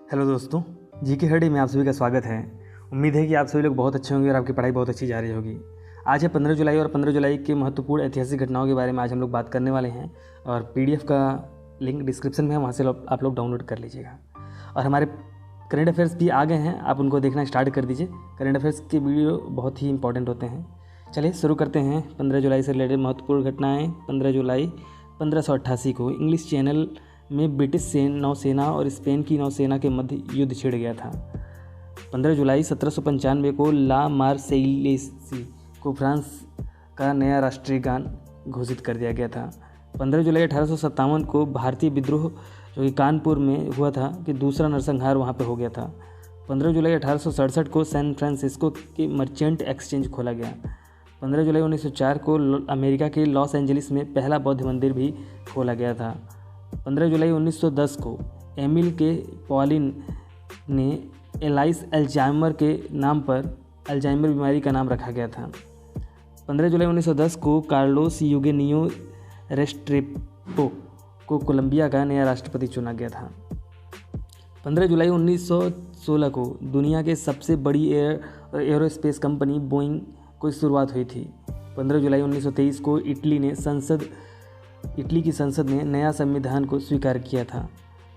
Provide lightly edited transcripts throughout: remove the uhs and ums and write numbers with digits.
Hello दोस्तों, GK हरडी में आप सभी का स्वागत है। उम्मीद है कि आप सभी लोग बहुत अच्छे होंगे और आपकी पढ़ाई बहुत अच्छी जा रही होगी। आज है 15 जुलाई और 15 जुलाई के महत्वपूर्ण ऐतिहासिक घटनाओं के बारे में आज हम लोग बात करने वाले हैं और पीडीएफ का लिंक डिस्क्रिप्शन में है, वहाँ से आप लोग डाउनलोड कर लीजिएगा। और हमारे करंट अफेयर्स भी आ गए हैं, आप उनको देखना स्टार्ट कर दीजिए। करंट अफेयर्स के वीडियो बहुत ही इंपॉर्टेंट होते हैं। चलिए शुरू करते हैं 15 जुलाई से रिलेटेड महत्वपूर्ण घटनाएँ। 15 जुलाई 1588 को इंग्लिश चैनल में ब्रिटिश नौसेना और स्पेन की नौसेना के मध्य युद्ध छिड़ गया था। 15 जुलाई 1795 को ला मार्सेइलेसी को फ्रांस का नया राष्ट्रीय गान घोषित कर दिया गया था। 15 जुलाई 1857 को भारतीय विद्रोह जो कि कानपुर में हुआ था कि दूसरा नरसंहार वहाँ पे हो गया था। 15 जुलाई 1867 को सैन फ्रांसिस्को के मर्चेंट एक्सचेंज खोला गया। 15 जुलाई 1904 को अमेरिका के लॉस एंजलिस में पहला बौद्ध मंदिर भी खोला गया था। 15 जुलाई 1910 को एमिल के पॉलिन ने एलाइस अल्जाइमर के नाम पर अल्जाइमर बीमारी का नाम रखा गया था। 15 जुलाई 1910 को कार्लोस यूगेनियो रेस्ट्रेपो को कोलंबिया का नया राष्ट्रपति चुना गया था। 15 जुलाई 1916 को दुनिया के सबसे बड़ी एरोस्पेस कंपनी बोइंग की शुरुआत हुई थी। 15 जुलाई 1923 को इटली की संसद ने नया संविधान को स्वीकार किया था।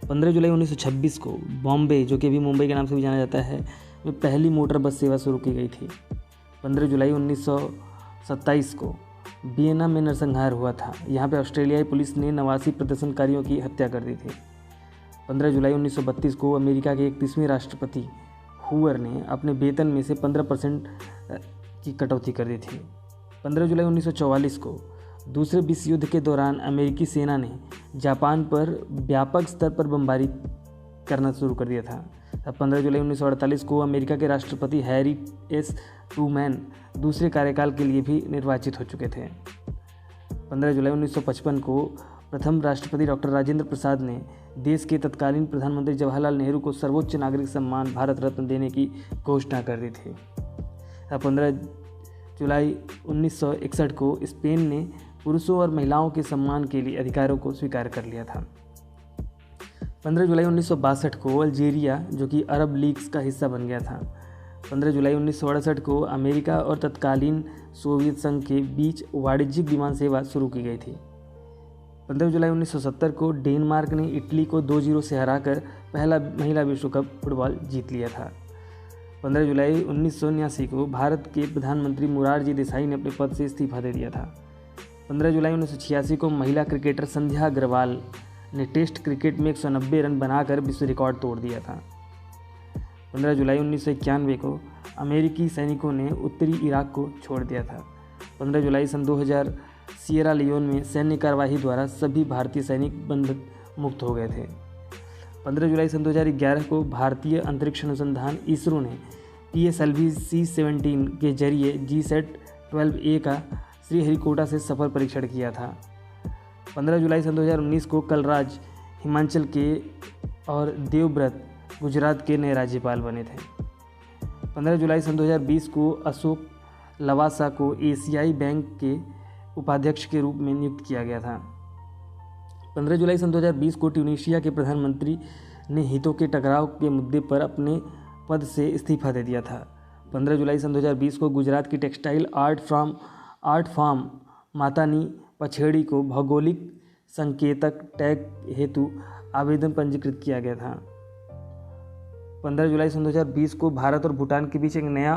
15 जुलाई 1926 को बॉम्बे, जो कि अभी मुंबई के नाम से भी जाना जाता है, में पहली मोटर बस सेवा शुरू की गई थी। 15 जुलाई 1927 को वियना में नरसंहार हुआ था। यहाँ पे ऑस्ट्रेलियाई पुलिस ने 89 प्रदर्शनकारियों की हत्या कर दी थी। 15 जुलाई 1932 को अमेरिका के 31वें राष्ट्रपति हुवर ने अपने वेतन में से 15% की कटौती कर दी थी। 15 जुलाई 1944 को दूसरे विश्व युद्ध के दौरान अमेरिकी सेना ने जापान पर व्यापक स्तर पर बमबारी करना शुरू कर दिया था। 15 जुलाई 1948 को अमेरिका के राष्ट्रपति हैरी एस ट्रूमैन दूसरे कार्यकाल के लिए भी निर्वाचित हो चुके थे। 15 जुलाई 1955 को प्रथम राष्ट्रपति डॉक्टर राजेंद्र प्रसाद ने देश के तत्कालीन प्रधानमंत्री जवाहरलाल नेहरू को सर्वोच्च नागरिक सम्मान भारत रत्न देने की घोषणा कर दी थी। 15 जुलाई 1961 को स्पेन ने पुरुषों और महिलाओं के सम्मान के लिए अधिकारों को स्वीकार कर लिया था। 15 जुलाई 1962 को अल्जीरिया, जो कि अरब लीग का हिस्सा बन गया था। 15 जुलाई 1968 को अमेरिका और तत्कालीन सोवियत संघ के बीच वाणिज्यिक विमान सेवा शुरू की गई थी। 15 जुलाई 1970 को डेनमार्क ने इटली को 2-0 से हराकर पहला महिला विश्व कप फुटबॉल जीत लिया था। 15 जुलाई 1979 को भारत के प्रधानमंत्री मोरारजी देसाई ने अपने पद से इस्तीफा दे दिया था। 15 जुलाई 1986 को महिला क्रिकेटर संध्या अग्रवाल ने टेस्ट क्रिकेट में 190 रन बनाकर विश्व रिकॉर्ड तोड़ दिया था। 15 जुलाई 1991 को अमेरिकी सैनिकों ने उत्तरी इराक को छोड़ दिया था। 15 जुलाई सन 2000 सिएरा लियोन में सैन्य कार्यवाही द्वारा सभी भारतीय सैनिक बंधक मुक्त हो गए थे। 15 जुलाई सन 2011 को भारतीय अंतरिक्ष अनुसंधान इसरो ने PSLV C-17 के जरिए GSAT-12A का श्रीहरिकोटा से सफल परीक्षण किया था। 15 जुलाई सन 2019 को कलराज हिमाचल के और देवव्रत गुजरात के नए राज्यपाल बने थे। 15 जुलाई सन 2020 को अशोक लवासा को एशियाई बैंक के उपाध्यक्ष के रूप में नियुक्त किया गया था। 15 जुलाई सन 2020 को ट्यूनीशिया के प्रधानमंत्री ने हितों के टकराव के मुद्दे पर अपने पद से इस्तीफा दे दिया था। 15 जुलाई सन 2020 को गुजरात की टेक्सटाइल आर्ट फार्म मातानी पछेड़ी को भौगोलिक संकेतक टैग हेतु आवेदन पंजीकृत किया गया था। 15 जुलाई सन 2020 को भारत और भूटान के बीच एक नया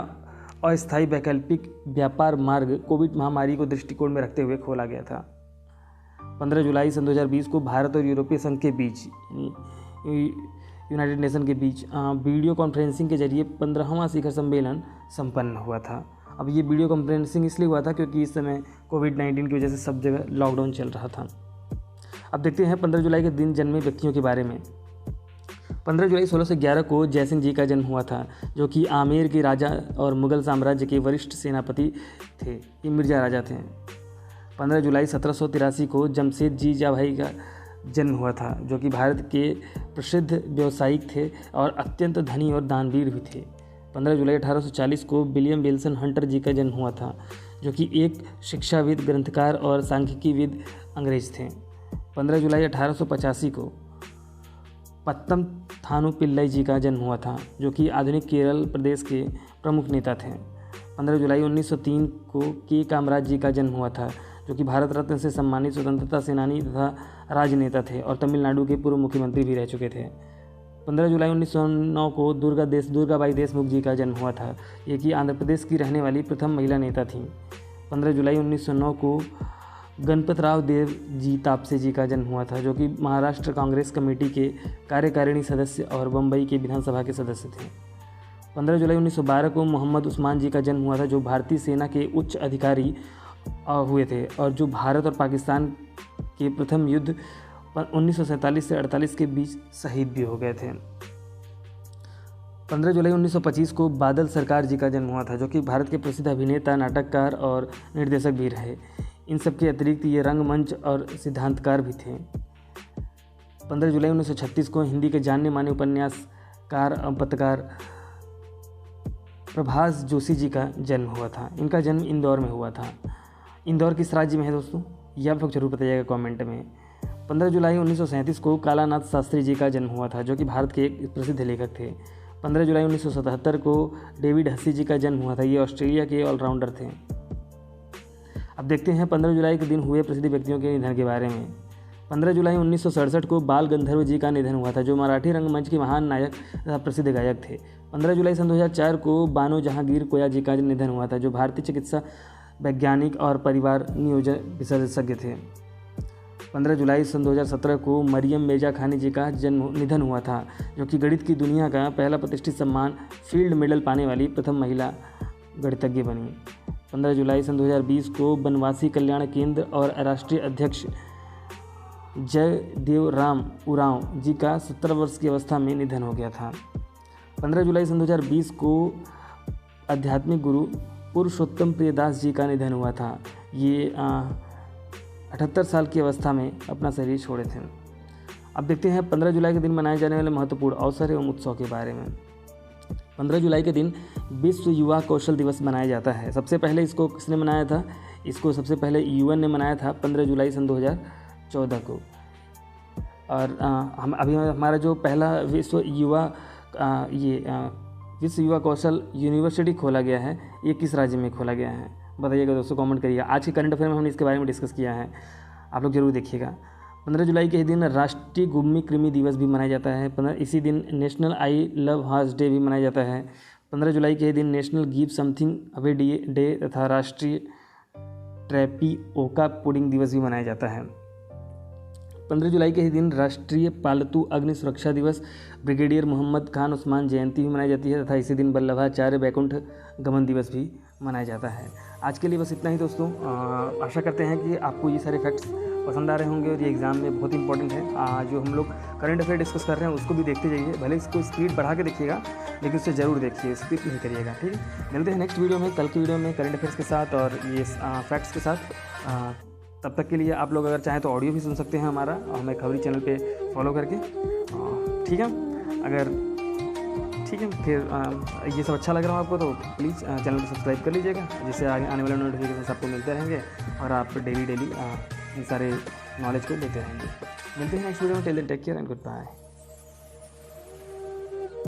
अस्थायी वैकल्पिक व्यापार मार्ग कोविड महामारी को दृष्टिकोण में रखते हुए खोला गया था। 15 जुलाई सन 2020 को भारत और यूरोपीय संघ के बीच यूनाइटेड नेशन के बीच वीडियो कॉन्फ्रेंसिंग के जरिए 15वां शिखर सम्मेलन संपन्न हुआ था। अब ये वीडियो कॉन्फ्रेंसिंग इसलिए हुआ था क्योंकि इस समय कोविड-19 की वजह से सब जगह लॉकडाउन चल रहा था। अब देखते हैं 15 जुलाई के दिन जन्मे व्यक्तियों के बारे में। 15 जुलाई 1611 को जयसिंह जी का जन्म हुआ था, जो कि आमेर के राजा और मुगल साम्राज्य के वरिष्ठ सेनापति थे। ये मिर्जा राजा थे। 15 जुलाई 1783 को जमशेद जी जाभाई का जन्म हुआ था, जो कि भारत के प्रसिद्ध व्यावसायिक थे और अत्यंत धनी और दानवीर भी थे। 15 जुलाई 1840 को विलियम विल्सन हंटर जी का जन्म हुआ था, जो कि एक शिक्षाविद, ग्रंथकार और सांख्यिकीविद अंग्रेज थे। 15 जुलाई 1885 को पत्तम थानु पिल्लई जी का जन्म हुआ था, जो कि आधुनिक केरल प्रदेश के प्रमुख नेता थे। 15 जुलाई 1903 को के कामराज जी का जन्म हुआ था, जो कि भारत रत्न से सम्मानित स्वतंत्रता सेनानी तथा राजनेता थे और तमिलनाडु के पूर्व मुख्यमंत्री भी रह चुके थे। 15 जुलाई 1909 को दुर्गाबाई देशमुख जी का जन्म हुआ था, ये कि आंध्र प्रदेश की रहने वाली प्रथम महिला नेता थीं। 15 जुलाई 1909 को गणपतराव देव जी तापसे जी का जन्म हुआ था, जो कि महाराष्ट्र कांग्रेस कमेटी के कार्यकारिणी सदस्य और बम्बई के विधानसभा के सदस्य थे। 15 जुलाई 1912 को मोहम्मद उस्मान जी का जन्म हुआ था, जो भारतीय सेना के उच्च अधिकारी हुए थे और जो भारत और पाकिस्तान के प्रथम युद्ध 1947 से 48 के बीच शहीद भी हो गए थे। 15 जुलाई 1925 को बादल सरकार जी का जन्म हुआ था, जो कि भारत के प्रसिद्ध अभिनेता, नाटककार और निर्देशक भी रहे। इन सब के अतिरिक्त ये रंगमंच और सिद्धांतकार भी थे। 15 जुलाई 1936 को हिंदी के जानने माने उपन्यासकार और पत्रकार प्रभास जोशी जी का जन्म हुआ था। इनका जन्म इंदौर में हुआ था। इंदौर किस राज्य में है दोस्तों, ये आप लोग जरूर बताइएगा कमेंट में। 15 जुलाई 1937 को कालानाथ शास्त्री जी का जन्म हुआ था, जो कि भारत के एक प्रसिद्ध लेखक थे। 15 जुलाई 1977 को डेविड हसी जी का जन्म हुआ था, ये ऑस्ट्रेलिया के ऑलराउंडर थे। अब देखते हैं 15 जुलाई के दिन हुए प्रसिद्ध व्यक्तियों के निधन के बारे में। 15 जुलाई 1967 को बाल गंधर्व जी का निधन हुआ था, जो मराठी रंगमंच के महान नायक तथा प्रसिद्ध गायक थे। 15 जुलाई सन 2004 को बानो जहांगीर कोया जी का निधन हुआ था, जो भारतीय चिकित्सा वैज्ञानिक और परिवार नियोजन विशेषज्ञ थे। 15 जुलाई सन 2017 को मरियम मेजा खानी जी का निधन हुआ था, जो कि गणित की दुनिया का पहला प्रतिष्ठित सम्मान फील्ड मेडल पाने वाली प्रथम महिला गणितज्ञ बनी। 15 जुलाई सन 2020 को बनवासी कल्याण केंद्र और राष्ट्रीय अध्यक्ष जयदेव राम उरांव जी का 70 वर्ष की अवस्था में निधन हो गया था। 15 जुलाई सन 2020 को आध्यात्मिक गुरु पुरुषोत्तम प्रियदास जी का निधन हुआ था। ये 78 साल की अवस्था में अपना शरीर छोड़े थे। अब देखते हैं 15 जुलाई के दिन मनाए जाने वाले महत्वपूर्ण अवसर एवं उत्सव के बारे में। 15 जुलाई के दिन विश्व युवा कौशल दिवस मनाया जाता है। सबसे पहले इसको किसने मनाया था? इसको सबसे पहले यूएन ने मनाया था 15 जुलाई सन 2014 को। और हम अभी हमारा जो पहला विश्व युवा कौशल यूनिवर्सिटी खोला गया है, ये किस राज्य में खोला गया है बताइएगा दोस्तों, कमेंट करिएगा। आज के करंट अफेयर में हमने इसके बारे में डिस्कस किया है, आप लोग जरूर देखिएगा। 15 जुलाई के दिन राष्ट्रीय गुम्मी कृमि दिवस भी मनाया जाता है। इसी दिन national I love horse day भी मनाया जाता है। 15 जुलाई के दिन national give something away day तथा राष्ट्रीय ट्रैपिओका पुडिंग दिवस भी मनाया जाता है। 15 जुलाई के ही दिन राष्ट्रीय पालतू अग्नि सुरक्षा दिवस, ब्रिगेडियर मोहम्मद खान उस्मान जयंती भी मनाई जाती है तथा इसी दिन वल्लभाचार्य बैकुंठ गमन दिवस भी मनाया जाता है। आज के लिए बस इतना ही दोस्तों। आशा करते हैं कि आपको ये सारे फैक्ट्स पसंद आ रहे होंगे और ये एग्ज़ाम में बहुत इंपॉर्टेंट है। जो हम लोग करंट अफेयर डिस्कस कर रहे हैं उसको भी देखते जाइए, भले इसको स्पीड बढ़ा के देखिएगा लेकिन उससे ज़रूर देखिए, स्किप नहीं करिएगा, ठीक है। मिलते हैं नेक्स्ट वीडियो में, कल की वीडियो में करंट अफेयर्स के साथ और ये फैक्ट्स के साथ। तब तक के लिए आप लोग अगर चाहें तो ऑडियो भी सुन सकते हैं हमारा, हमें खबरी चैनल पे फॉलो करके, ठीक है। अगर ठीक है फिर ये सब अच्छा लग रहा हो आपको तो प्लीज़ चैनल को सब्सक्राइब कर लीजिएगा, जिससे आने वाले नोटिफिकेशन आपको मिलते रहेंगे और आप डेली इन सारे नॉलेज को लेते रहेंगे। मिलते हैं नेक्स्ट वीडियो में। Till then take care and good bye.